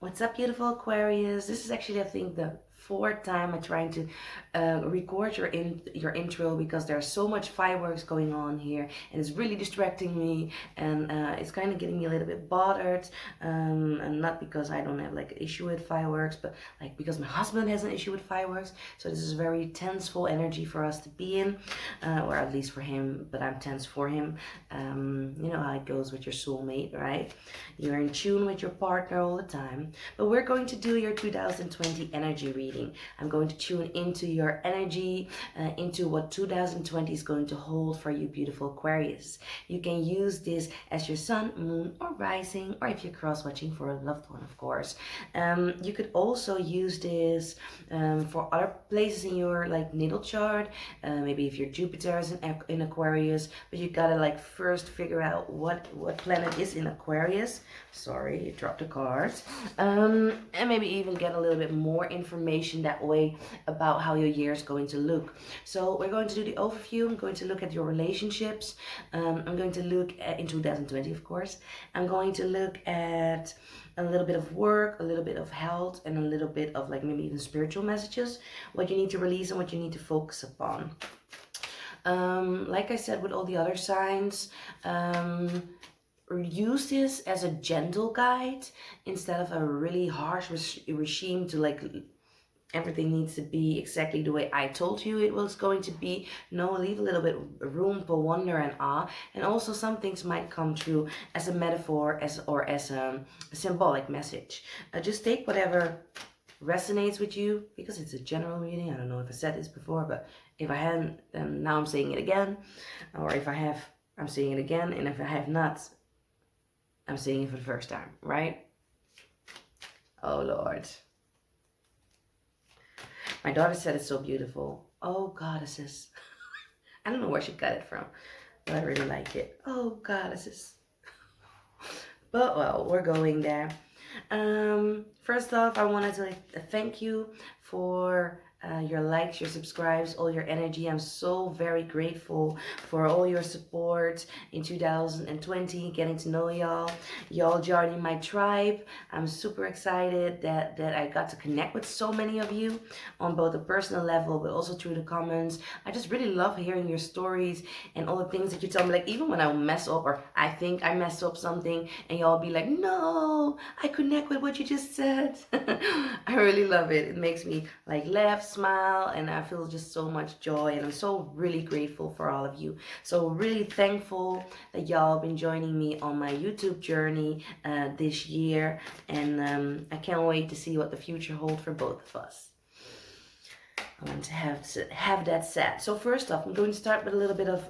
What's up, beautiful Aquarius? This is actually, I think, the fourth time I'm trying to record your intro because there's so much fireworks going on here and it's really distracting me, and it's kind of getting me a little bit bothered, and not because I don't have like an issue with fireworks, but like because my husband has an issue with fireworks. So this is a very tenseful energy for us to be in, or at least for him, but I'm tense for him. You know how it goes with your soulmate, right? You're in tune with your partner all the time. But we're going to do your 2020 energy reading. I'm going to tune into your energy, into what 2020 is going to hold for you, beautiful Aquarius. You can use this as your sun, moon, or rising, or if you're cross watching for a loved one, of course. You could also use this for other places in your like natal chart. Maybe if your Jupiter is in Aquarius, but you gotta like first figure out what planet is in Aquarius. Sorry, you dropped a card. And maybe even get a little bit more information that way about how your year is going to look. So we're going to do the overview. I'm going to look at your relationships. I'm going to look at, in 2020, of course. I'm going to look at a little bit of work, a little bit of health, and a little bit of like maybe even spiritual messages, what you need to release and what you need to focus upon. Like I said with all the other signs, use this as a gentle guide instead of a really harsh regime to like everything needs to be exactly the way I told you it was going to be. No, leave a little bit room for wonder and awe, and also some things might come true as a metaphor or as a symbolic message. Just take whatever resonates with you because it's a general reading. I don't know if I said this before, but if I hadn't, then now I'm saying it again, or if I have, I'm saying it again, and if I have not, I'm saying it for the first time, right? Oh Lord. My daughter said it's so beautiful. Oh goddesses. I don't know where she got it from, but I really like it. Oh goddesses. But well, we're going there. First off, I wanted to thank you for your likes, your subscribes, all your energy. I'm so very grateful for all your support in 2020, getting to know y'all joining my tribe. I'm super excited that I got to connect with so many of you on both a personal level but also through the comments. I just really love hearing your stories and all the things that you tell me, like even when I mess up or I think I messed up something and y'all be like, no, I connect with what you just said. I really love it. It makes me like laugh, smile, and I feel just so much joy, and I'm so really grateful for all of you. So really thankful that y'all have been joining me on my YouTube journey this year, and I can't wait to see what the future holds for both of us. I want to have that said. So first off, I'm going to start with a little bit of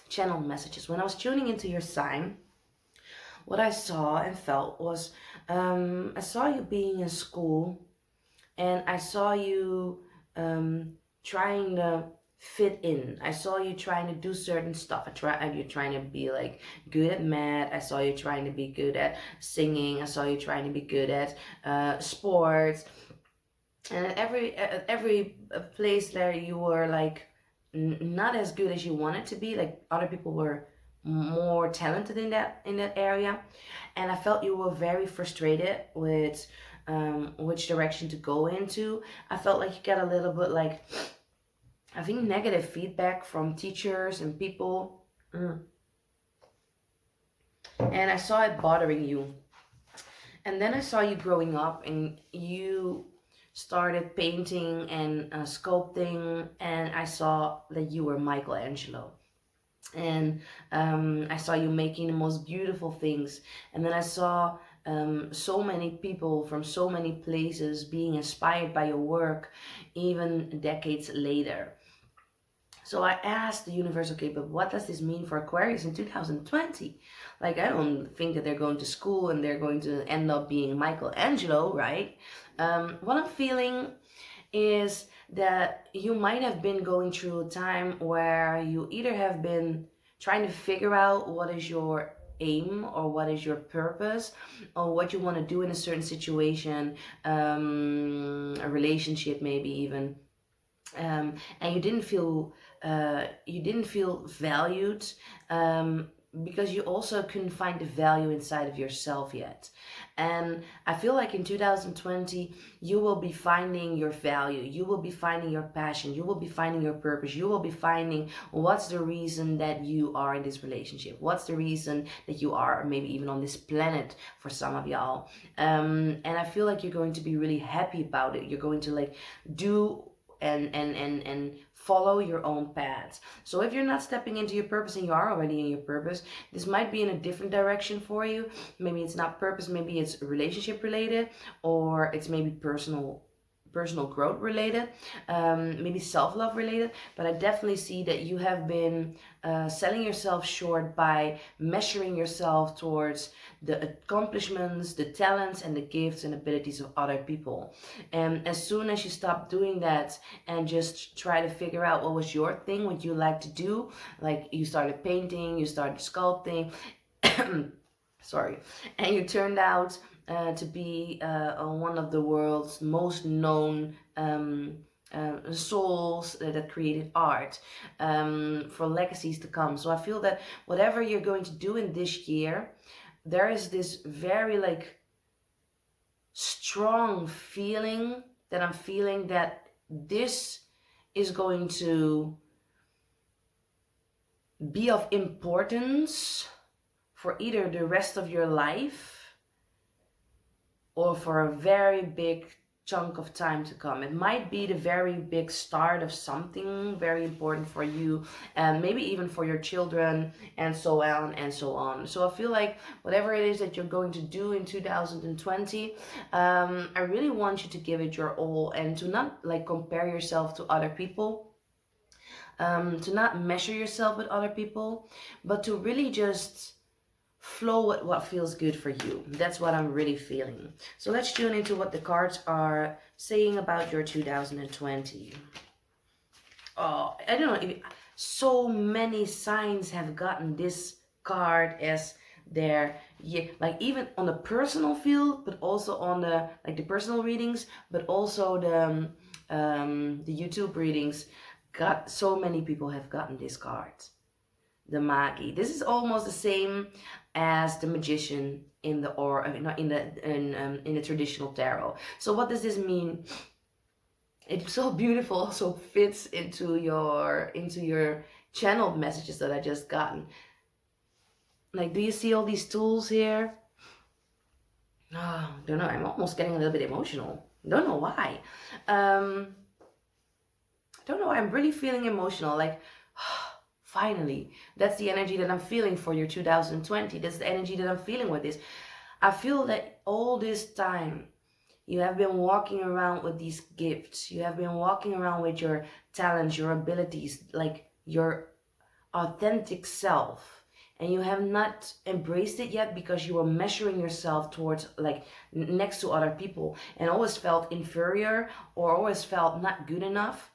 channel messages. When I was tuning into your sign, what I saw and felt was I saw you being in school, and I saw you trying to fit in. I saw you trying to do certain stuff. You're trying to be like good at math. I saw you trying to be good at singing. I saw you trying to be good at sports. And at every place there, you were like not as good as you wanted to be. Like other people were more talented in that area, and I felt you were very frustrated with which direction to go into. I felt like you got a little bit like, I think, negative feedback from teachers and people, and I saw it bothering you. And then I saw you growing up, and you started painting and sculpting, and I saw that you were Michelangelo. And I saw you making the most beautiful things, and then I saw so many people from so many places being inspired by your work even decades later. So I asked the universe, okay, but what does this mean for Aquarius in 2020? Like, I don't think that they're going to school and they're going to end up being Michelangelo, right? What I'm feeling is that you might have been going through a time where you either have been trying to figure out what is your aim or what is your purpose or what you want to do in a certain situation, a relationship maybe even, and you didn't feel valued, because you also couldn't find the value inside of yourself yet. And I feel like in 2020, you will be finding your value, you will be finding your passion, you will be finding your purpose, you will be finding what's the reason that you are in this relationship, what's the reason that you are maybe even on this planet for some of y'all. And I feel like you're going to be really happy about it. You're going to like do and follow your own path. So if you're not stepping into your purpose and you are already in your purpose, this might be in a different direction for you. Maybe it's not purpose, maybe it's relationship related, or it's maybe personal growth related, maybe self-love related. But I definitely see that you have been selling yourself short by measuring yourself towards the accomplishments, the talents, and the gifts and abilities of other people. And as soon as you stop doing that and just try to figure out what was your thing, what you like to do, like you started painting, you started sculpting, sorry, and you turned out to be one of the world's most known souls that created art for legacies to come. So I feel that whatever you're going to do in this year, there is this very like strong feeling that I'm feeling that this is going to be of importance for either the rest of your life or for a very big chunk of time to come. It might be the very big start of something very important for you, and maybe even for your children, and so on and so on. So I feel like whatever it is that you're going to do in 2020, I really want you to give it your all and to not like compare yourself to other people, to not measure yourself with other people, but to really just flow with what feels good for you. That's what I'm really feeling. So let's tune into what the cards are saying about your 2020. Oh, I don't know if so many signs have gotten this card as their, yeah, like even on the personal field, but also on the like the personal readings, but also the YouTube readings. Got so many people have gotten this card, the Magi. This is almost the same as the Magician in the in the traditional tarot. So what does this mean? It's so beautiful, also fits into your channeled messages that I just gotten. Like, do you see all these tools here? Oh, don't know. I'm almost getting a little bit emotional. Don't know why. Don't know. I'm really feeling emotional. Like, finally, that's the energy that I'm feeling for your 2020. That's the energy that I'm feeling with this. I feel that all this time you have been walking around with these gifts. You have been walking around with your talents, your abilities, like your authentic self. And you have not embraced it yet because you were measuring yourself towards like next to other people and always felt inferior or always felt not good enough.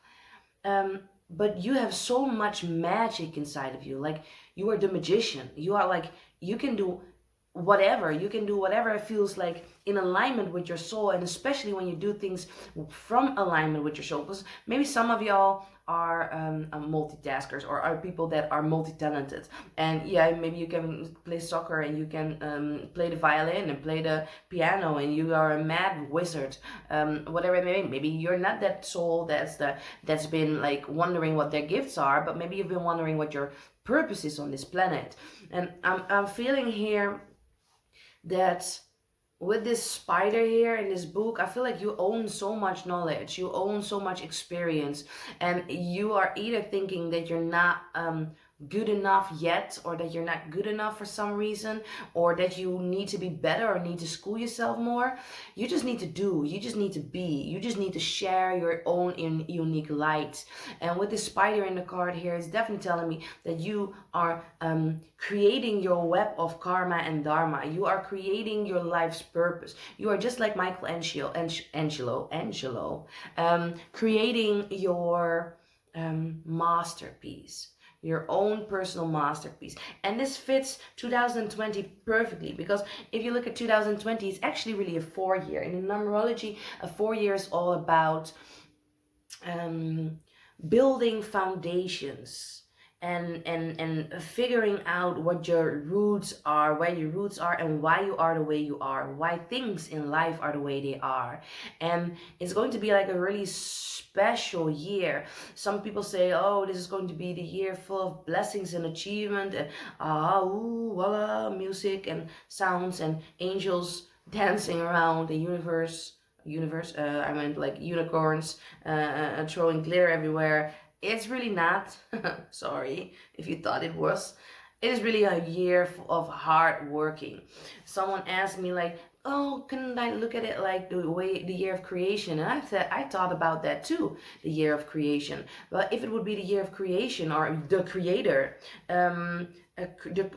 But you have so much magic inside of you. Like, you are the magician. You are like, you can do whatever. You can do whatever it feels like in alignment with your soul. And especially when you do things from alignment with your soul. Because maybe some of y'all are multitaskers or are people that are multi-talented. And yeah, maybe you can play soccer and you can play the violin and play the piano and you are a mad wizard. Whatever it may be. Maybe you're not that soul that's been like wondering what their gifts are, but maybe you've been wondering what your purpose is on this planet. And I'm feeling here that with this spider here in this book, I feel like you own so much knowledge, you own so much experience, and you are either thinking that you're not good enough yet, or that you're not good enough for some reason, or that you need to be better or need to school yourself more. You just need to do, you just need to be, you just need to share your own unique light. And with this spider in the card here, it's definitely telling me that you are creating your web of karma and dharma. You are creating your life's purpose. You are just like Michelangelo, creating your masterpiece, your own personal masterpiece. And this fits 2020 perfectly, because if you look at 2020, it's actually really a 4-year. And in numerology, a 4-year is all about building foundations and figuring out what your roots are, where your roots are, and why you are the way you are, why things in life are the way they are. And it's going to be like a really special year. Some people say, oh, this is going to be the year full of blessings and achievement and ooh, voila, music and sounds and angels dancing around the universe, I meant like unicorns throwing glitter everywhere. It's really not. Sorry if you thought it was. It is really a year of hard working. Someone asked me like, oh, couldn't I look at it like the year of creation? And I said I thought about that too, the year of creation. But if it would be the year of creation or the creator,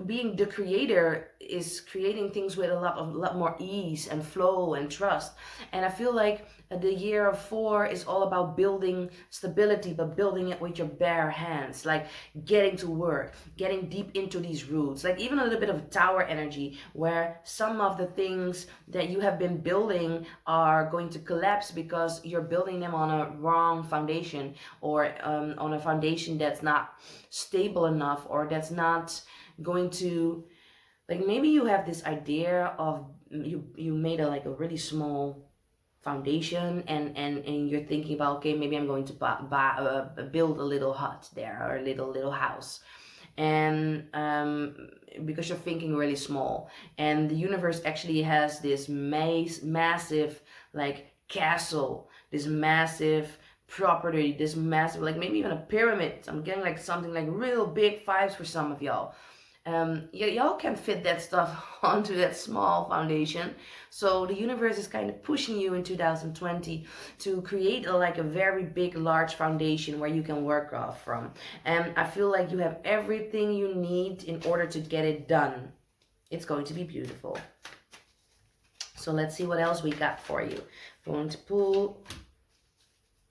being the creator is creating things with a lot more ease and flow and trust. And I feel like the year of 4 is all about building stability, but building it with your bare hands, like getting to work, getting deep into these roots, like even a little bit of tower energy where some of the things that you have been building are going to collapse because you're building them on a wrong foundation, or on a foundation that's not stable enough, or that's not going to, like, maybe you have this idea of you made like a really small foundation, and you're thinking about, okay, maybe I'm going to build a little hut there, or a little house, and because you're thinking really small, and the universe actually has this massive like castle, this massive property, this massive, like maybe even a pyramid. I'm getting like something like real big vibes for some of y'all. Y'all can fit that stuff onto that small foundation. So the universe is kind of pushing you in 2020 to create like a very big, large foundation where you can work off from. And I feel like you have everything you need in order to get it done. It's going to be beautiful. So let's see what else we got for you. I'm going to pull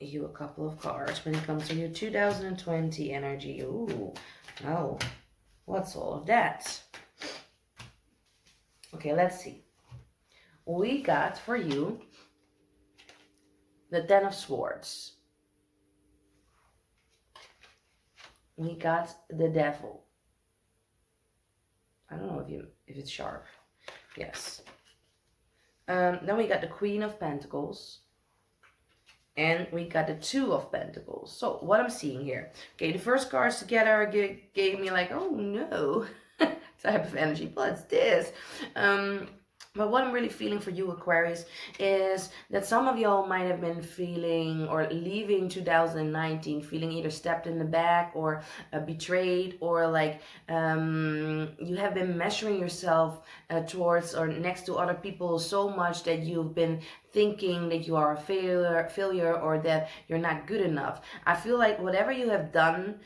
you a couple of cards when it comes to your 2020 energy. Ooh, oh. What's all of that? Okay, let's see. We got for you the 10 of Swords. We got the Devil. I don't know if it's sharp. Yes. Then we got the Queen of Pentacles. And we got the 2 of Pentacles. So what I'm seeing here. Okay, the first cards together gave me like, oh no, type of energy. What's this? But what I'm really feeling for you, Aquarius, is that some of y'all might have been feeling or leaving 2019 feeling either stepped in the back or betrayed, or like you have been measuring yourself towards or next to other people so much that you've been thinking that you are a failure or that you're not good enough. I feel like whatever you have done,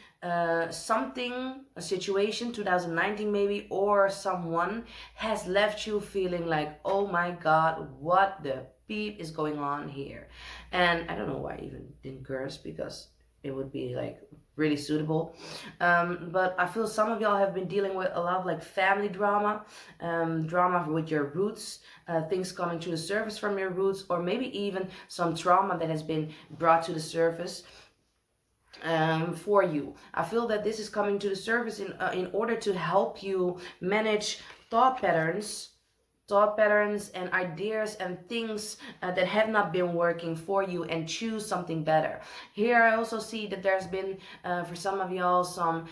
something, a situation, 2019 maybe, or someone has left you feeling like, oh my God, what the beep is going on here? And I don't know why I even didn't curse, because it would be like really suitable. But I feel some of y'all have been dealing with a lot of like family drama, drama with your roots, things coming to the surface from your roots, or maybe even some trauma that has been brought to the surface for you. I feel that this is coming to the surface in order to help you manage thought patterns and ideas and things that have not been working for you, and choose something better. Here I also see that there's been for some of y'all some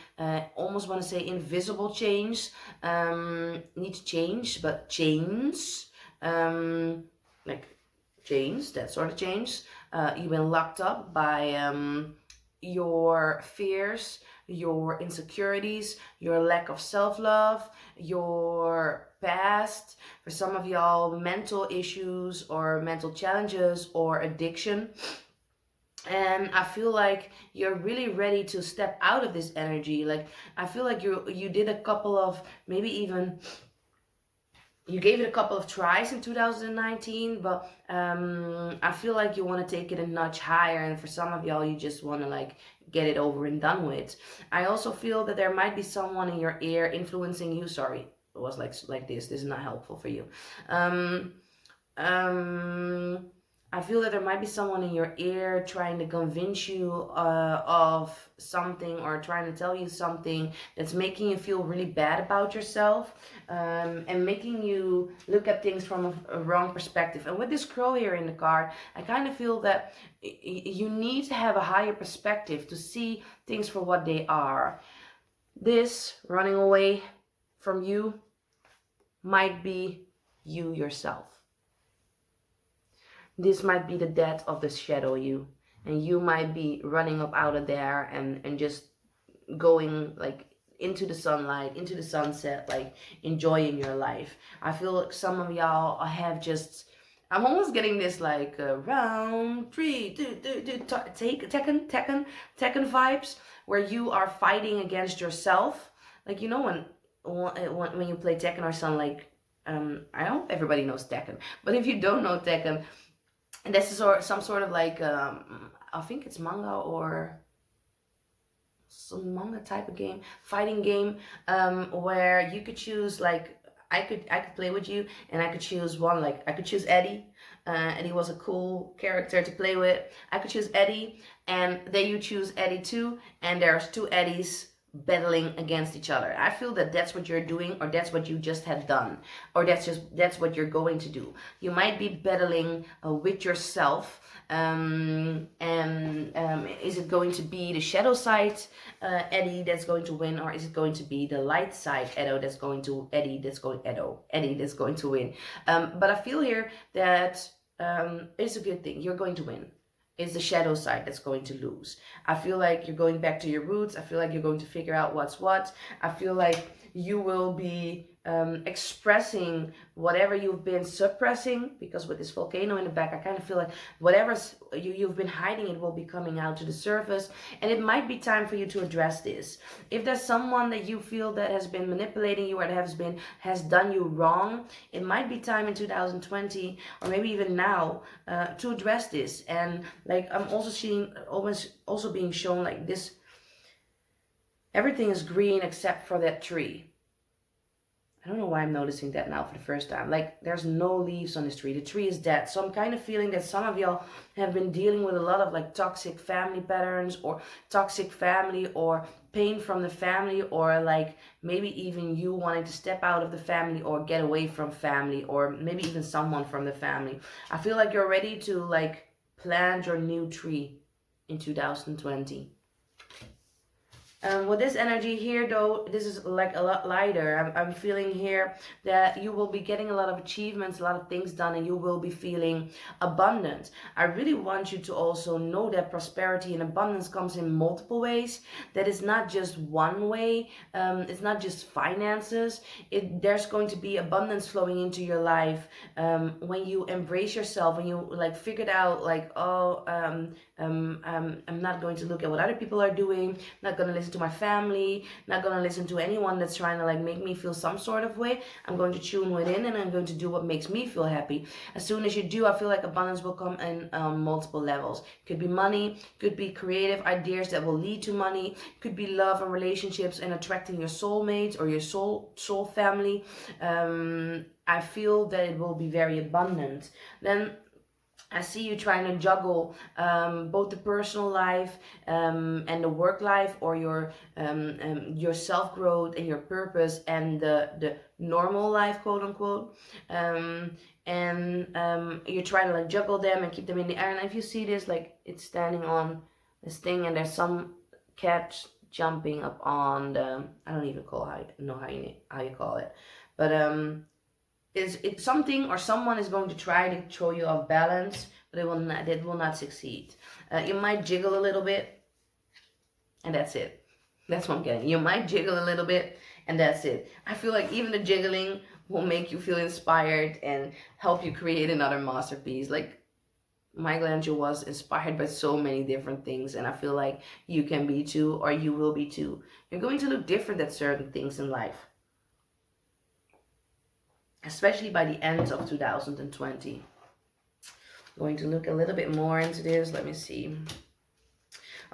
almost want to say invisible change, need to change, but change, like change, that sort of change. You've been locked up by your fears, your insecurities, your lack of self-love, your past, for some of y'all mental issues or mental challenges or addiction. And I feel like you're really ready to step out of this energy. Like I feel like you did a couple of, maybe even you gave it a couple of tries in 2019, but I feel like you want to take it a notch higher, and for some of y'all you just want to like get it over and done with. I also feel that there might be someone in your ear influencing you. Sorry, it was like this is not helpful for you. I I feel that there might be someone in your ear trying to convince you of something, or trying to tell you something that's making you feel really bad about yourself, and making you look at things from a wrong perspective. And with this crow here in the card, I kind of feel that you need to have a higher perspective to see things for what they are. This running away from you might be you yourself. This might be the death of the shadow you, and you might be running up out of there and just going like into the sunlight, into the sunset, like enjoying your life. I feel like some of y'all have just, I'm almost getting this like round three, take Tekken vibes, where you are fighting against yourself. Like, you know, when you play Tekken or something, like, I hope everybody knows Tekken, but if you don't know Tekken, and this is some sort of like, I think it's manga or some manga type of game, fighting game, where you could choose, like, I could play with you, and I could choose one, like I could choose Eddie. Eddie was a cool character to play with. I could choose Eddie, and then you choose Eddie too, and there's two Eddies battling against each other. I feel that that's what you're doing, or that's what you just had done, or that's what you're going to do. You might be battling with yourself, and is it going to be the shadow side Eddie that's going to win, or is it going to be the light side Eddie that's going to win? But I feel here that it's a good thing. You're going to win. It's the shadow side that's going to lose. I feel like you're going back to your roots. I feel like you're going to figure out what's what. I feel like you will be expressing whatever you've been suppressing, because with this volcano in the back, I kind of feel like whatever's you've been hiding, it will be coming out to the surface, and it might be time for you to address this. If there's someone that you feel that has been manipulating you, or that has done you wrong, it might be time in 2020, or maybe even now, to address this. And like, I'm also seeing, also being shown like this, everything is green except for that tree. I don't know why I'm noticing that now for the first time. Like, there's no leaves on this tree. The tree is dead. So I'm kind of feeling that some of y'all have been dealing with a lot of like toxic family patterns, or toxic family, or pain from the family, or like maybe even you wanting to step out of the family or get away from family, or maybe even someone from the family. I feel like you're ready to like plant your new tree in 2020. With this energy here, though, this is like a lot lighter. I'm feeling here that you will be getting a lot of achievements, a lot of things done, and you will be feeling abundant. I really want you to also know that prosperity and abundance comes in multiple ways. That is not just one way. It's not just finances. There's going to be abundance flowing into your life when you embrace yourself, when you like figured out like, oh, I'm not going to look at what other people are doing, not going to listen to my family, not going to listen to anyone that's trying to like make me feel some sort of way. I'm going to tune within, and I'm going to do what makes me feel happy. As soon as you do, I feel like abundance will come in multiple levels. Could be money, could be creative ideas that will lead to money, could be love and relationships and attracting your soulmates or your soul family. I feel that it will be very abundant. Then I see you trying to juggle both the personal life and the work life, or your self-growth and your purpose, and the normal life, quote unquote. You're trying to like juggle them and keep them in the air. And if you see this, like it's standing on this thing, and there's some cat jumping up on the, I don't even know how you call it, but it's something or someone is going to try to throw you off balance, but it will not succeed. You might jiggle a little bit, and that's it. That's what I'm getting. You might jiggle a little bit, and that's it. I feel like even the jiggling will make you feel inspired and help you create another masterpiece. Like, Michelangelo was inspired by so many different things, and I feel like you can be too, or you will be too. You're going to look different at certain things in life, especially by the end of 2020. I'm going to look a little bit more into this. Let me see.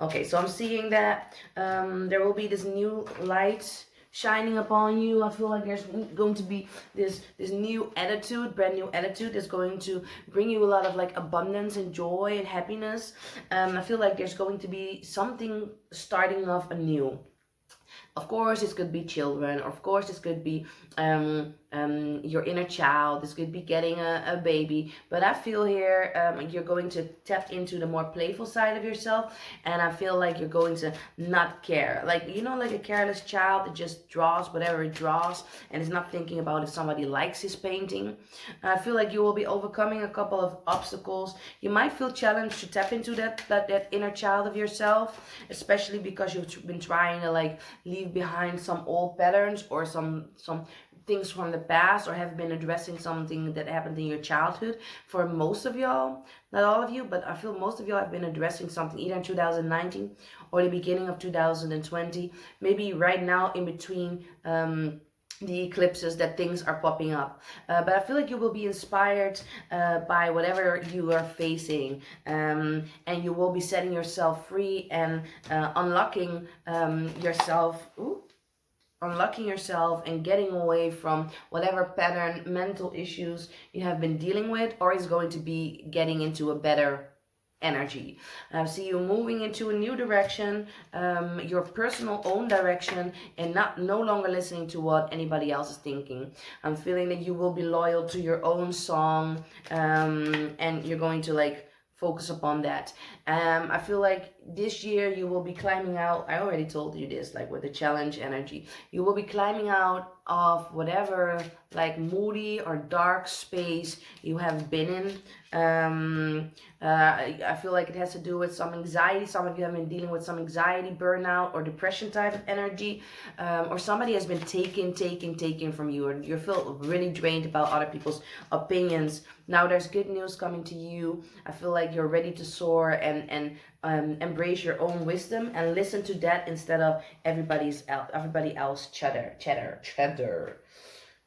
Okay, so I'm seeing that there will be this new light shining upon you. I feel like there's going to be this new attitude, brand new attitude that's going to bring you a lot of like abundance and joy and happiness. I feel like there's going to be something starting off anew. Of course, this could be children. Of course, this could be your inner child. This could be getting a baby. But I feel here you're going to tap into the more playful side of yourself. And I feel like you're going to not care. Like, you know, like a careless child that just draws whatever it draws and is not thinking about if somebody likes his painting. I feel like you will be overcoming a couple of obstacles. You might feel challenged to tap into that inner child of yourself, especially because you've been trying to like leave behind some old patterns or some things from the past, or have been addressing something that happened in your childhood. For most of y'all, not all of you, but I feel most of y'all have been addressing something either in 2019 or the beginning of 2020, maybe right now in between the eclipses, that things are popping up. But I feel like you will be inspired by whatever you are facing, and you will be setting yourself free and unlocking yourself. Unlocking yourself and getting away from whatever pattern, mental issues you have been dealing with, or is going to be getting into a better energy. I see you moving into a new direction, your personal own direction, and no longer listening to what anybody else is thinking. I'm feeling that you will be loyal to your own song, and you're going to like focus upon that. I feel like this year you will be climbing out. I already told you this, like with the challenge energy, you will be climbing out of whatever like moody or dark space you have been in. I feel like it has to do with some anxiety. Some of you have been dealing with some anxiety, burnout, or depression type of energy, or somebody has been taken from you, and you feel really drained about other people's opinions. Now there's good news coming to you. I feel like you're ready to soar and embrace your own wisdom and listen to that instead of everybody else chatter.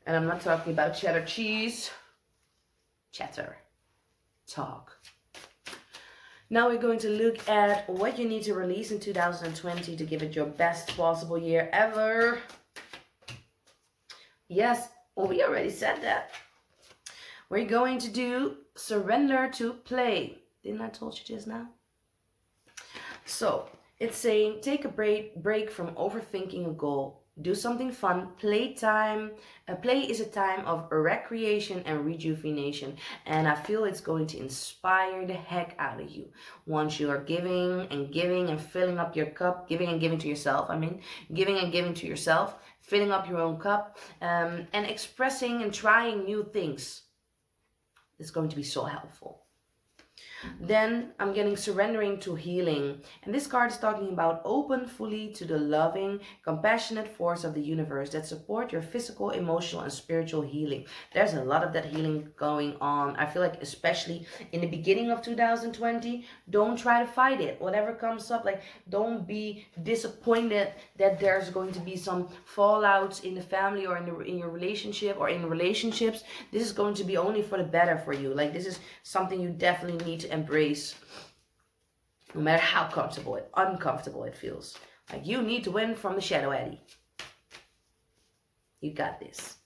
And I'm not talking about cheddar cheese. Chatter. Talk. Now we're going to look at what you need to release in 2020 to give it your best possible year ever. Yes, well, we already said that. We're going to do surrender to play. Didn't I told you just now? So it's saying take a break from overthinking a goal. Do something fun. Playtime. Play is a time of recreation and rejuvenation. And I feel it's going to inspire the heck out of you. Once you are giving and filling up your cup, giving and giving to yourself, giving and giving to yourself, filling up your own cup, and expressing and trying new things. It's going to be so helpful. Then I'm getting surrendering to healing. And this card is talking about open fully to the loving, compassionate force of the universe that support your physical, emotional, and spiritual healing. There's a lot of that healing going on. I feel like especially in the beginning of 2020, don't try to fight it. Whatever comes up, like don't be disappointed that there's going to be some fallouts in the family or in your relationship or in relationships. This is going to be only for the better for you. Like this is something you definitely need to embrace, no matter how uncomfortable it feels. Like you need to win from the shadow eddy. You got this.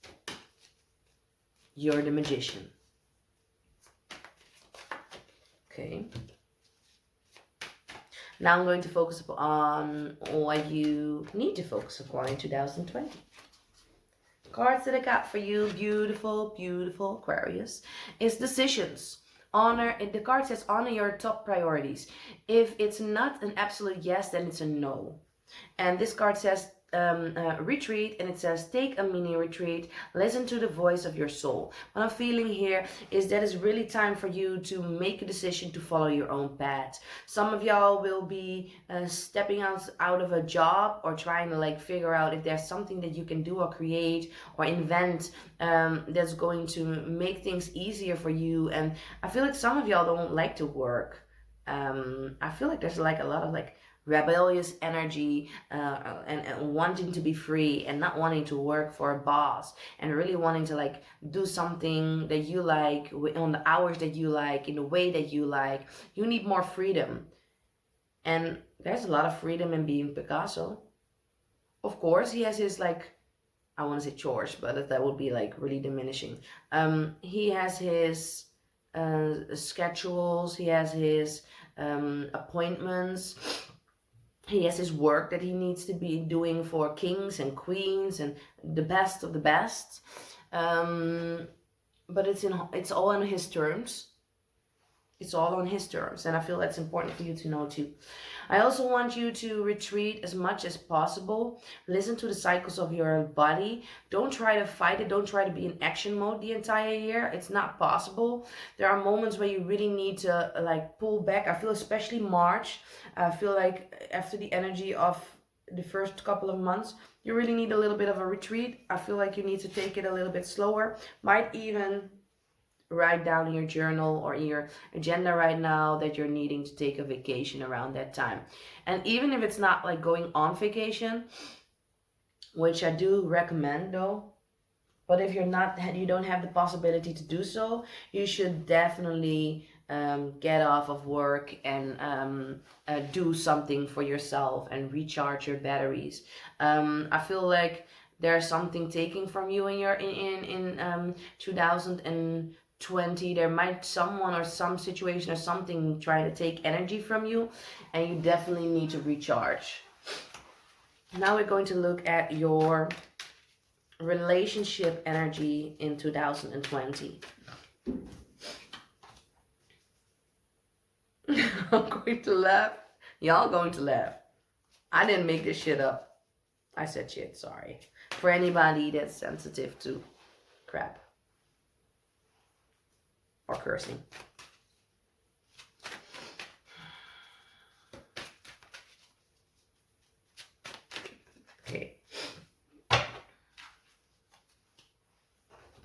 You're the magician. Okay. Now I'm going to focus on what you need to focus upon in 2020. Cards that I got for you, beautiful, beautiful Aquarius, is decisions. The card says honor your top priorities. If it's not an absolute yes, then it's a no. And this card says retreat, and it says take a mini retreat, listen to the voice of your soul. What I'm feeling here is that it's really time for you to make a decision to follow your own path. Some of y'all will be stepping out of a job or trying to like figure out if there's something that you can do or create or invent that's going to make things easier for you. And I feel like some of y'all don't like to work. I feel like there's like a lot of like rebellious energy and wanting to be free and not wanting to work for a boss and really wanting to like do something that you like on the hours that you like in the way that you like. You need more freedom, and there's a lot of freedom in being Picasso Of course, he has his like, I want to say chores, but that would be like really diminishing. He has his schedules. He has his appointments. He has his work that he needs to be doing for kings and queens and the best of the best. But it's all on his terms. It's all on his terms, and I feel that's important for you to know too. I also want you to retreat as much as possible. Listen to the cycles of your body. Don't try to fight it. Don't try to be in action mode the entire year. It's not possible. There are moments where you really need to like pull back. I feel especially March. I feel like after the energy of the first couple of months, you really need a little bit of a retreat. I feel like you need to take it a little bit slower. Might even write down in your journal or in your agenda right now that you're needing to take a vacation around that time. And even if it's not like going on vacation, which I do recommend though, but if you don't have the possibility to do so, you should definitely get off of work and do something for yourself and recharge your batteries. I feel like there's something taking from you in your in 2020. There might someone or some situation or something trying to take energy from you, and you definitely need to recharge. Now we're going to look at your relationship energy in 2020. I'm going to laugh. Y'all going to laugh. I didn't make this shit up. I said shit, sorry. For anybody that's sensitive to crap or cursing. Okay.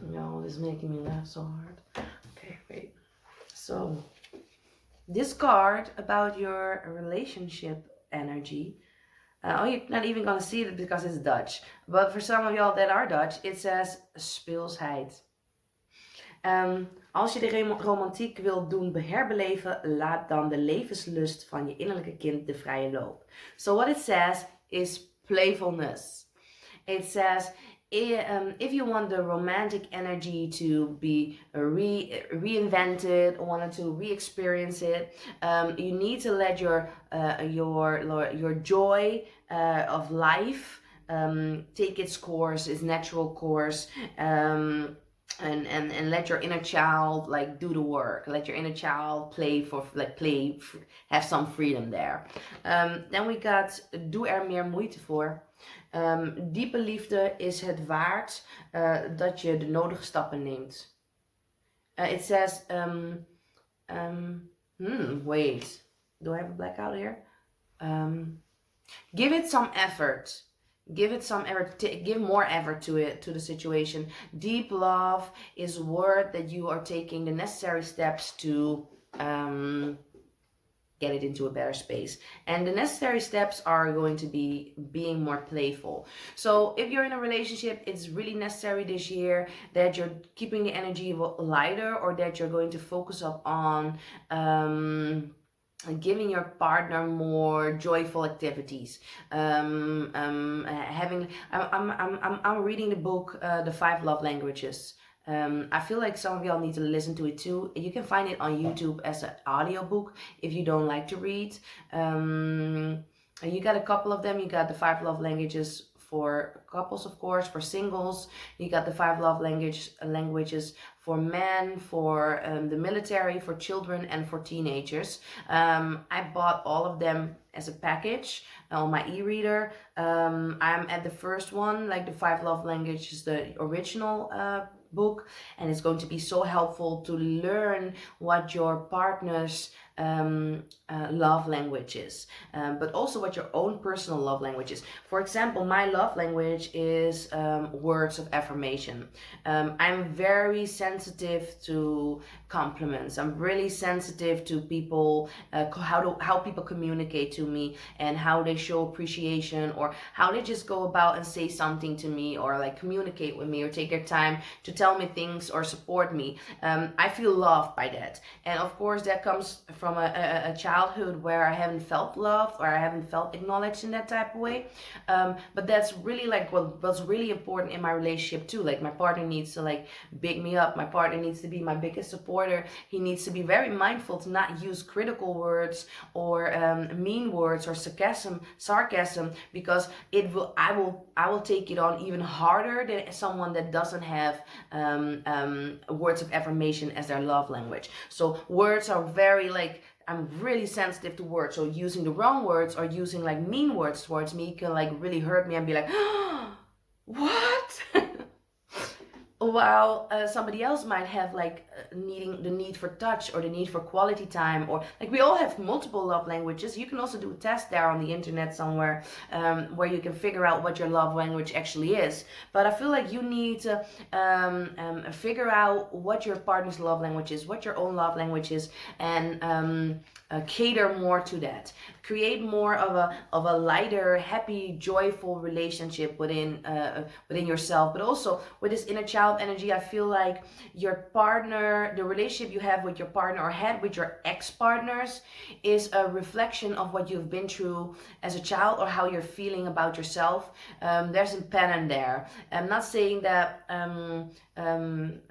No, this is making me laugh so hard. Okay, wait. So, this card about your relationship energy. You're not even gonna see it because it's Dutch. But for some of y'all that are Dutch, it says speelsheid. Als je de romantiek wilt doen herbeleven, laat dan de levenslust van je innerlijke kind de vrije loop. So what it says is playfulness. It says, if you want the romantic energy to be reinvented, wanted to re-experience it, you need to let your joy of life take its course, its natural course. And let your inner child like do the work. Let your inner child have some freedom there. Then we got doe er meer moeite voor. Diepe liefde is het waard dat je de nodige stappen neemt. It says, wait, do I have a blackout here? Give it some effort. Give it some effort. Give more effort to the situation. Deep love is a word that you are taking the necessary steps to get it into a better space. And the necessary steps are going to be being more playful. So if you're in a relationship, it's really necessary this year that you're keeping the energy lighter, or that you're going to focus up on giving your partner more joyful activities. I'm reading the book The 5 Love Languages. I feel like some of y'all need to listen to it too. You can find it on YouTube as an audiobook if you don't like to read. You got a couple of them. You got the 5 Love Languages for couples, of course, for singles. You got the 5 love languages for men, for the military, for children, and for teenagers. I bought all of them as a package on my e-reader. I'm at the first one, like the 5 love languages, the original book, and it's going to be so helpful to learn what your partner's love language is, but also what your own personal love language is. For example, my love language is words of affirmation. I'm very sensitive to compliments. I'm really sensitive to people, how people communicate to me and how they show appreciation, or how they just go about and say something to me, or like communicate with me, or take their time to tell me things or support me. I feel loved by that, and of course that comes from from a childhood where I haven't felt loved or I haven't felt acknowledged in that type of way. But that's really like what's really important in my relationship too. Like my partner needs to like big me up. My partner needs to be my biggest supporter. He needs to be very mindful to not use critical words or mean words or sarcasm, because I will take it on even harder than someone that doesn't have words of affirmation as their love language. So words are very like, I'm really sensitive to words. So using the wrong words or using like mean words towards me can like really hurt me and be like, what? While somebody else might have like needing the need for touch or the need for quality time, or like we all have multiple love languages. You can also do a test there on the internet somewhere where you can figure out what your love language actually is. But I feel like you need to figure out what your partner's love language is, what your own love language is, and cater more to that. Create more of a lighter, happy, joyful relationship within yourself, but also with this inner child energy. I feel like your partner, the relationship you have with your partner or had with your ex-partners, is a reflection of what you've been through as a child or how you're feeling about yourself. There's a pattern there. I'm not saying that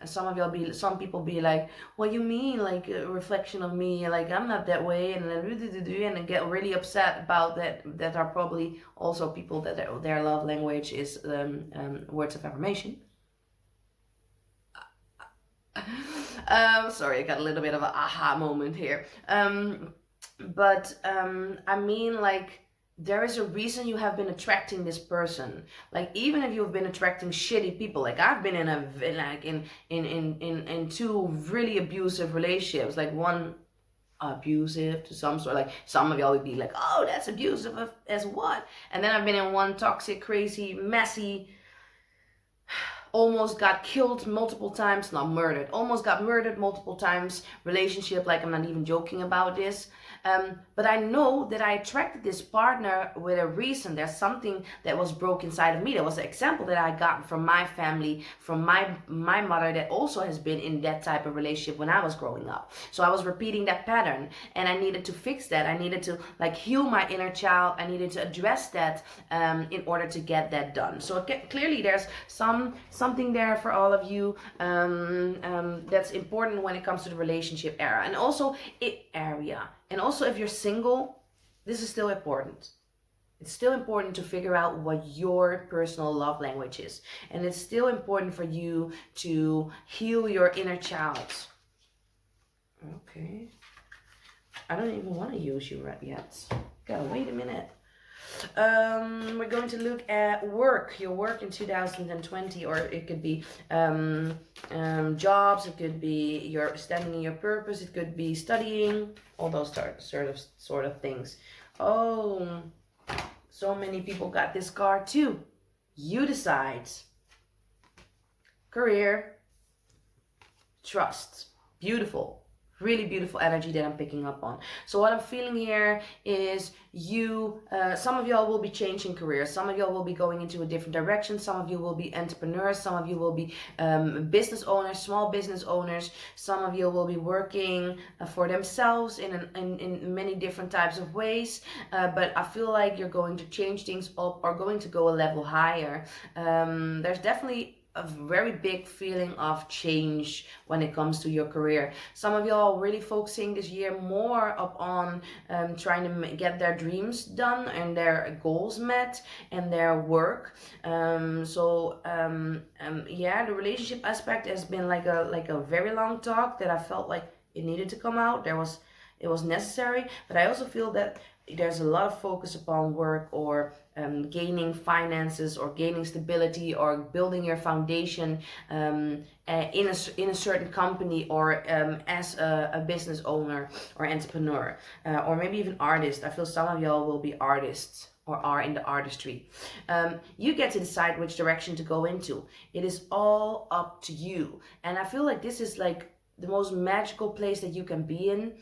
some people be like, what you mean, like a reflection of me, like I'm not that way, and then get really upset about that. That are probably also people that their love language is words of affirmation. Sorry, I got a little bit of an aha moment here. But I mean, like, there is a reason you have been attracting this person. Like, even if you've been attracting shitty people, like I've been in two really abusive relationships, like one abusive to some sort, like some of y'all would be like, oh, that's abusive as what? And then I've been in one toxic, crazy, messy, almost got killed multiple times, not murdered, almost got murdered multiple times relationship. Like, I'm not even joking about this. But I know that I attracted this partner with a reason. There's something that was broke inside of me. There was an example that I got from my family, from my mother, that also has been in that type of relationship when I was growing up. So I was repeating that pattern, and I needed to fix that. I needed to like heal my inner child. I needed to address that in order to get that done. So clearly there's something there for all of you that's important when it comes to the relationship era, and also area. And also, if you're single, this is still important. It's still important to figure out what your personal love language is. And it's still important for you to heal your inner child. Okay. I don't even want to use you right yet. Gotta wait a minute. We're going to look at your work in 2020, or it could be jobs, it could be your standing in your purpose, it could be studying, all those sort of things. Oh, so many people got this card too. You decide. Career, trust, beautiful. Really beautiful energy that I'm picking up on. So what I'm feeling here is some of y'all will be changing careers. Some of y'all will be going into a different direction. Some of you will be entrepreneurs. Some of you will be business owners, small business owners. Some of you will be working for themselves in many different types of ways. But I feel like you're going to change things up or going to go a level higher. There's definitely a very big feeling of change when it comes to your career. Some of y'all really focusing this year more upon trying to get their dreams done and their goals met and their work. Yeah, the relationship aspect has been like a very long talk that I felt like it needed to come out. It was necessary, but I also feel that there's a lot of focus upon work or gaining finances or gaining stability or building your foundation in a certain company or as a business owner or entrepreneur or maybe even artist. I feel some of y'all will be artists or are in the artistry. You get to decide which direction to go into. It is all up to you. And I feel like this is like the most magical place that you can be in.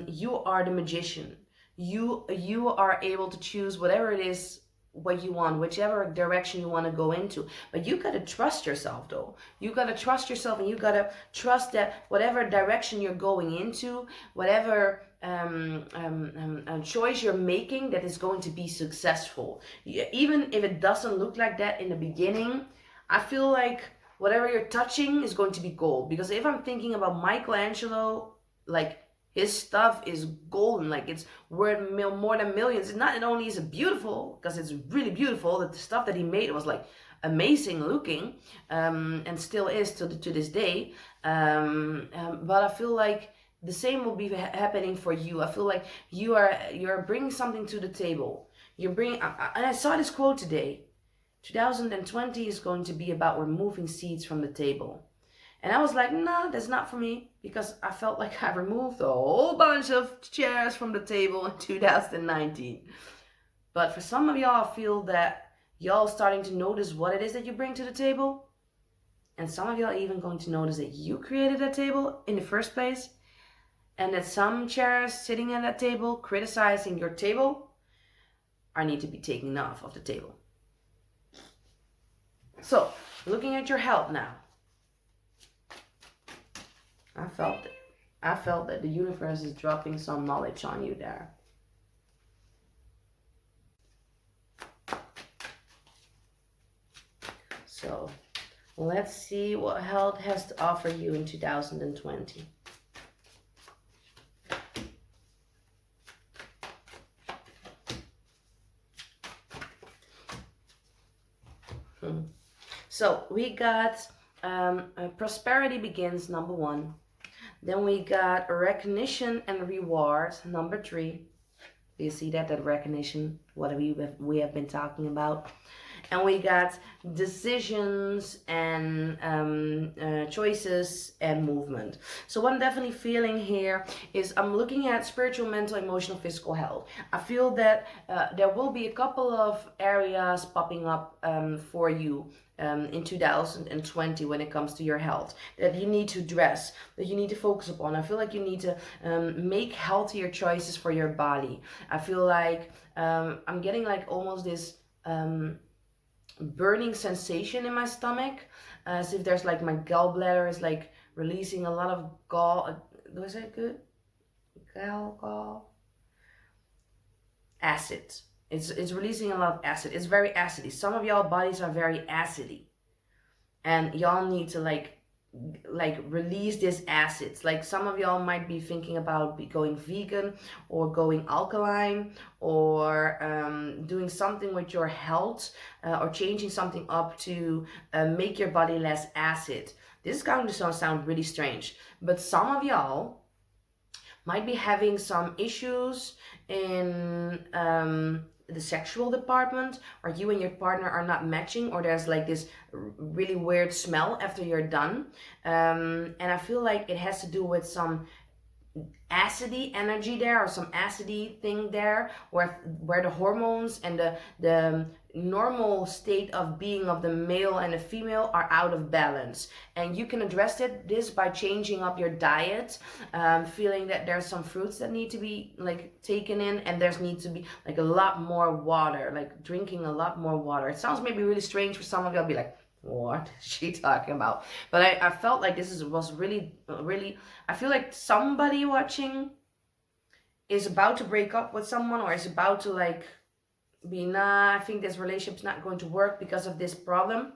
You are the magician. You are able to choose whatever it is what you want, whichever direction you want to go into. But you got to trust yourself, though. You got to trust yourself, and you got to trust that whatever direction you're going into, whatever choice you're making, that is going to be successful. Even if it doesn't look like that in the beginning, I feel like whatever you're touching is going to be gold. Because if I'm thinking about Michelangelo, like, his stuff is golden, like it's worth more than millions. It's not only is it beautiful, because it's really beautiful, that the stuff that he made was like amazing looking, and still is to this day. But I feel like the same will be happening for you. I feel like you're bringing something to the table. You're bringing, and I saw this quote today. 2020 is going to be about removing seeds from the table. And I was like, nah, that's not for me, because I felt like I removed a whole bunch of chairs from the table in 2019. But for some of y'all, I feel that y'all starting to notice what it is that you bring to the table. And some of y'all even going to notice that you created that table in the first place. And that some chairs sitting at that table criticizing your table need to be taken off of the table. So, looking at your health now. I felt that the universe is dropping some knowledge on you there. So, let's see what health has to offer you in 2020. So, we got prosperity begins, number 1. Then we got recognition and reward, number 3. You see that recognition, what we have been talking about. And we got decisions and choices and movement. So what I'm definitely feeling here is I'm looking at spiritual, mental, emotional, physical health. I feel that there will be a couple of areas popping up for you in 2020 when it comes to your health that you need to address, that you need to focus upon. I feel like you need to make healthier choices for your body. I feel like I'm getting like almost this burning sensation in my stomach, as if there's like my gallbladder is like releasing a lot of gall. Was that good? Gall acid. It's releasing a lot of acid. It's very acidy. Some of y'all bodies are very acidy, and y'all need to like release this acids. Like some of y'all might be thinking about going vegan or going alkaline, or doing something with your health, or changing something up to make your body less acid. This is going to sound really strange, but some of y'all might be having some issues in the sexual department, or you and your partner are not matching, or there's like this really weird smell after you're done, and I feel like it has to do with some acidy energy there, or some acidy thing there, where the hormones and the normal state of being of the male and the female are out of balance. And you can address this by changing up your diet, feeling that there's some fruits that need to be like taken in, and there's needs to be like a lot more water, like drinking a lot more water. It sounds maybe really strange for some of you. I'll be like, what is she talking about? But I felt like this was really, I feel like somebody watching is about to break up with someone, or is about to like be, nah, I think this relationship's not going to work because of this problem.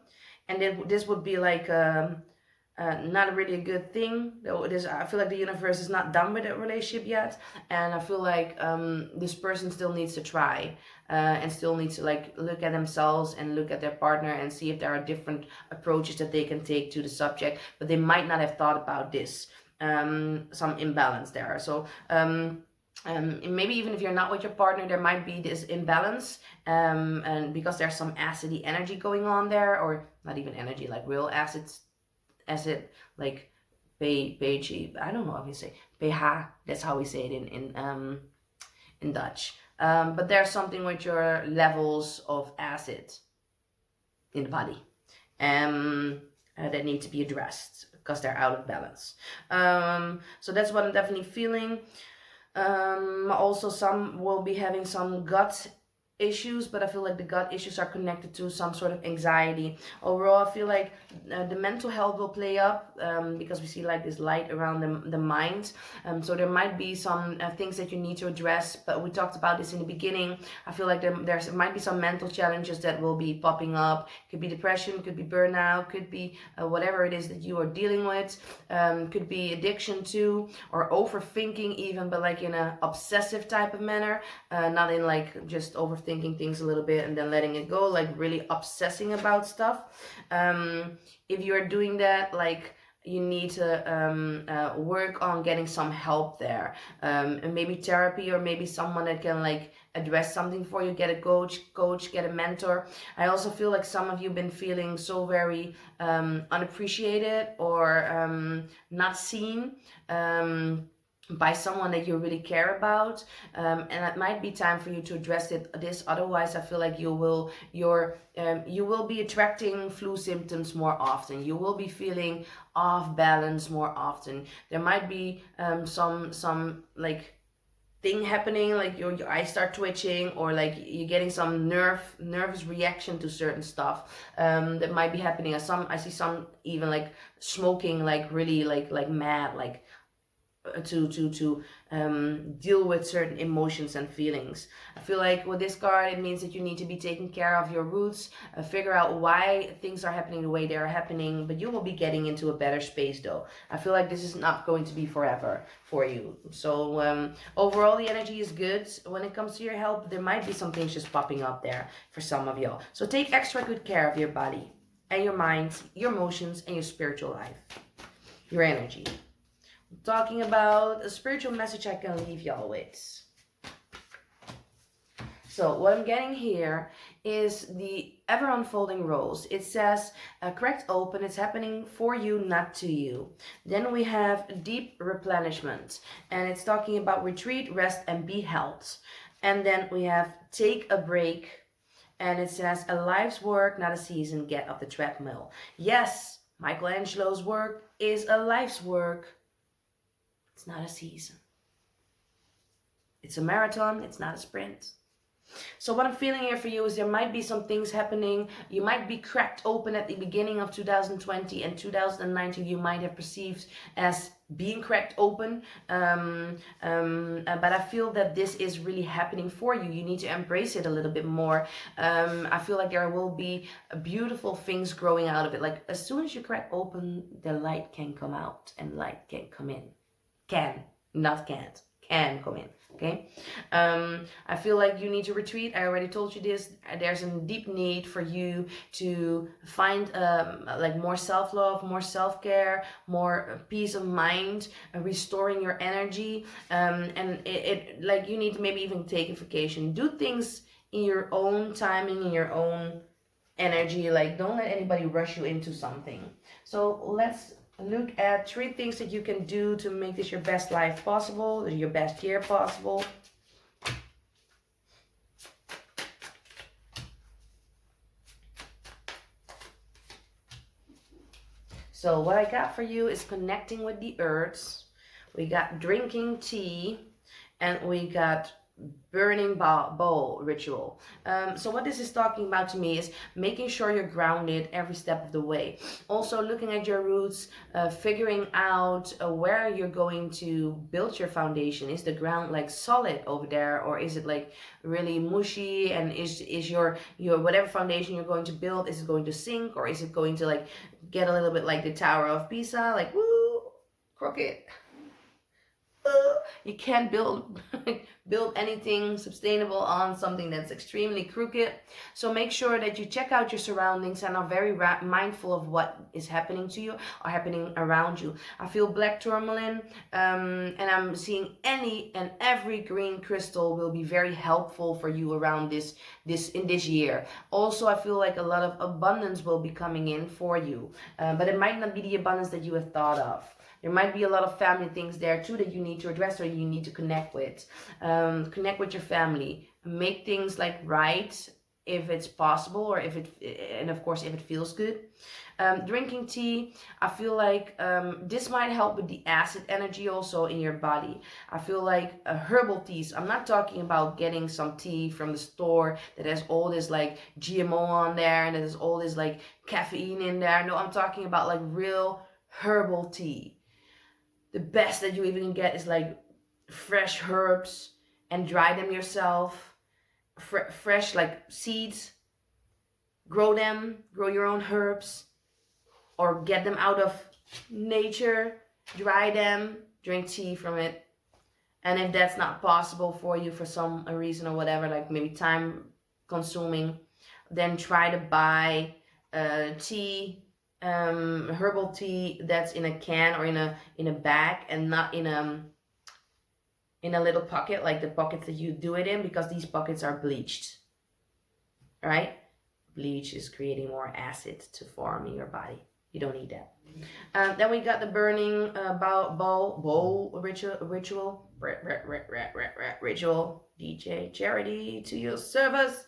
And then this would be like not really a good thing. I feel like the universe is not done with that relationship yet, and I feel like this person still needs to try, and still needs to like look at themselves and look at their partner and see if there are different approaches that they can take to the subject, but they might not have thought about this, some imbalance there. So maybe even if you're not with your partner, there might be this imbalance, and because there's some acidy energy going on there, or not even energy, like real acid, like pH, I don't know how we say pH, that's how we say it in Dutch, but there's something with your levels of acid in the body that need to be addressed because they're out of balance. So that's what I'm definitely feeling. Also, some will be having some gut issues, but I feel like the gut issues are connected to some sort of anxiety. Overall, I feel like the mental health will play up, because we see like this light around the mind. So there might be some things that you need to address, but we talked about this in the beginning. I feel like there might be some mental challenges that will be popping up. Could be depression, could be burnout, could be whatever it is that you are dealing with. Could be addiction too, or overthinking even, but like in a obsessive type of manner, not in like just overthinking things a little bit and then letting it go, like really obsessing about stuff. If you're doing that, like, you need to work on getting some help there, and maybe therapy, or maybe someone that can like address something for you. Get a coach, get a mentor. I also feel like some of you have been feeling so very unappreciated, or not seen by someone that you really care about, and it might be time for you to address this. Otherwise, I feel like you will be attracting flu symptoms more often. You will be feeling off balance more often. There might be some like thing happening, like your eyes start twitching, or like you're getting some nervous reaction to certain stuff that might be happening. I see some even like smoking, like really like mad, like to deal with certain emotions and feelings. I feel like with this card, it means that you need to be taking care of your roots, figure out why things are happening the way they are happening, but you will be getting into a better space though. I feel like this is not going to be forever for you. So overall, the energy is good. When it comes to your health, there might be some things just popping up there for some of y'all. So take extra good care of your body and your mind, your emotions, and your spiritual life, your energy. Talking about a spiritual message I can leave y'all with. So what I'm getting here is the ever unfolding rose. It says cracked open, it's happening for you, not to you. Then we have deep replenishment, and it's talking about retreat, rest, and be held. And then we have take a break, and it says a life's work, not a season, get off the treadmill. Yes, Michelangelo's work is a life's work. It's not a season. It's a marathon, it's not a sprint. So what I'm feeling here for you is there might be some things happening. You might be cracked open at the beginning of 2020, and 2019 you might have perceived as being cracked open. But I feel that this is really happening for you. You need to embrace it a little bit more. I feel like there will be beautiful things growing out of it. Like as soon as you crack open, the light can come out and light can come in. Can come in. Okay. I feel like you need to retreat. I already told you this. There's a deep need for you to find like more self-love, more self-care, more peace of mind, restoring your energy, and it like you need to maybe even take a vacation. Do things in your own timing, in your own energy. Like don't let anybody rush you into something. So let's look at 3 things that you can do to make this your best life possible, your best year possible. So what I got for you is connecting with the earths. We got drinking tea, and we got burning bowl ritual. So what this is talking about to me is making sure you're grounded every step of the way. Also looking at your roots, figuring out where you're going to build your foundation. Is the ground like solid over there, or is it like really mushy? And is your whatever foundation you're going to build, is it going to sink, or is it going to like get a little bit like the Tower of Pisa, like woo, crooked? You can't build anything sustainable on something that's extremely crooked. So make sure that you check out your surroundings and are very mindful of what is happening to you or happening around you. I feel black tourmaline, and I'm seeing any and every green crystal will be very helpful for you around this year. Also, I feel like a lot of abundance will be coming in for you, but it might not be the abundance that you have thought of. There might be a lot of family things there too that you need to address or you need to connect with. Connect with your family. Make things like right if it's possible, or if it, and of course if it feels good. Drinking tea, I feel like this might help with the acid energy also in your body. I feel like herbal teas, I'm not talking about getting some tea from the store that has all this like GMO on there and there's all this like caffeine in there. No, I'm talking about like real herbal tea. The best that you even get is like fresh herbs, and dry them yourself. Fresh like seeds, grow them, grow your own herbs, or get them out of nature, dry them, drink tea from it. And if that's not possible for you for some reason or whatever, like maybe time consuming, then try to buy tea, herbal tea that's in a can or in a bag, and not in a little pocket like the pockets that you do it in, because these pockets are bleached, right? Bleach is creating more acid to form in your body. You don't need that. Then we got the burning bowl ritual. DJ Charity to your service.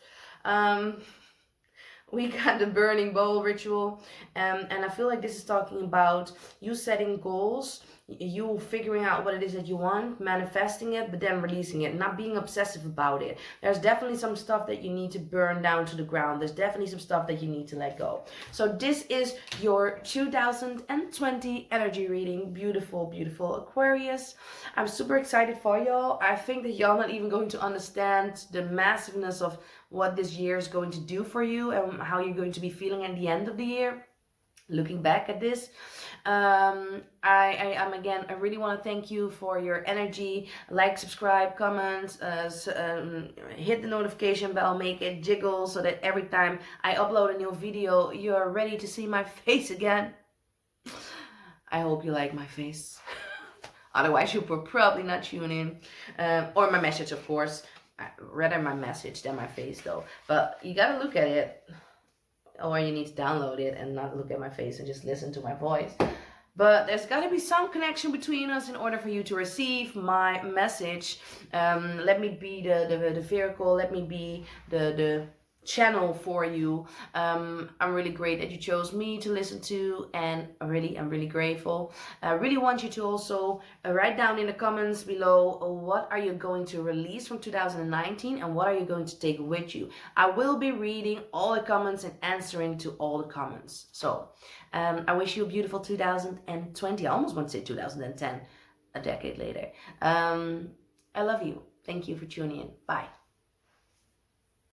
We got the burning bowl ritual, and I feel like this is talking about you setting goals, you figuring out what it is that you want, manifesting it, but then releasing it, not being obsessive about it. There's definitely some stuff that you need to burn down to the ground. There's definitely some stuff that you need to let go. So this is your 2020 energy reading. Beautiful, beautiful Aquarius. I'm super excited for y'all. I think that y'all not even going to understand the massiveness of what this year is going to do for you and how you're going to be feeling at the end of the year. Looking back at this, I really want to thank you for your energy. Like, subscribe, comment, hit the notification bell, make it jiggle so that every time I upload a new video, you're ready to see my face again. I hope you like my face. Otherwise, you will probably not tune in. Or my message, of course. Rather my message than my face, though. But you gotta look at it. Or you need to download it and not look at my face and just listen to my voice. But there's got to be some connection between us in order for you to receive my message. Let me be the vehicle. Let me be the channel for you. I'm really great that you chose me to listen to, and I'm really grateful. I really want you to also write down in the comments below what are you going to release from 2019 and what are you going to take with you. I will be reading all the comments and answering to all the comments. So I wish you a beautiful 2020. I almost want to say 2010, a decade later. I love you. Thank you for tuning in. Bye.